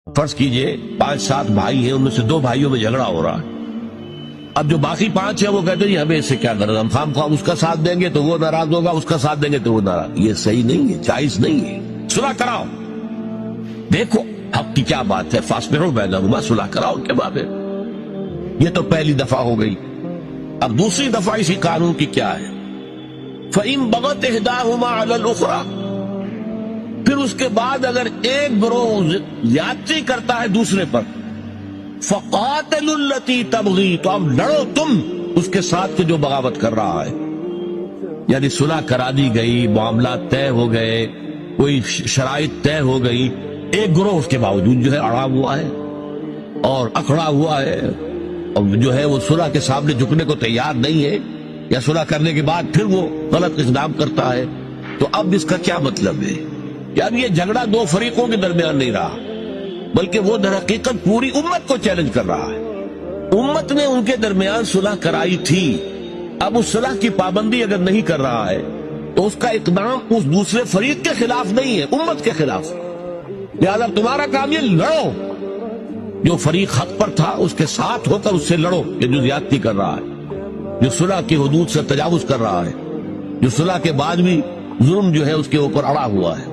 فرض کیجئے 5-7 بھائی ہیں، ان میں سے 2 بھائیوں میں جھگڑا ہو رہا ہے۔ اب جو باقی 5 ہیں وہ کہتے ہیں جی ہمیں اس سے کیا غرض، ہم خام خواہ اس کا ساتھ دیں گے تو وہ ناراض ہوگا، اس کا ساتھ دیں گے تو وہ ناراض۔ یہ صحیح نہیں ہے، جائز نہیں ہے۔ صلح کراؤ، دیکھو حق کی کیا بات ہے، فاصبروا بینہما، صلح کراؤ ان کے مابین۔ یہ تو پہلی دفعہ ہو گئی۔ اب دوسری دفعہ اسی قانون کی کیا ہے؟ فَإِن بَغَتْ إِحْدَاهُمَا عَلَى الْأُخْرَى، پھر اس کے بعد اگر ایک گروہ زیادتی کرتا ہے دوسرے پر، فَقَاتِلُوا الَّتِي تَبْغِي، تو اب لڑو تم اس کے ساتھ کہ جو بغاوت کر رہا ہے۔ یعنی صلح کرا دی گئی، معاملات طے ہو گئے، کوئی شرائط طے ہو گئی، ایک گروہ اس کے باوجود جو ہے اڑا ہوا ہے اور اکڑا ہوا ہے اور جو ہے وہ صلح کے سامنے جھکنے کو تیار نہیں ہے، یا صلح کرنے کے بعد پھر وہ غلط اقدام کرتا ہے، تو اب اس کا کیا مطلب ہے؟ یعنی یہ جھگڑا 2 فریقوں کے درمیان نہیں رہا، بلکہ وہ در حقیقت پوری امت کو چیلنج کر رہا ہے۔ امت نے ان کے درمیان صلح کرائی تھی، اب اس صلح کی پابندی اگر نہیں کر رہا ہے تو اس کا اقدام اس دوسرے فریق کے خلاف نہیں ہے، امت کے خلاف۔ لہذا تمہارا کام یہ لڑو، جو فریق حق پر تھا اس کے ساتھ ہو کر اس سے لڑو، یہ جو زیادتی کر رہا ہے، جو صلح کی حدود سے تجاوز کر رہا ہے، جو صلح کے بعد بھی ظلم جو ہے اس کے اوپر اڑا ہوا ہے۔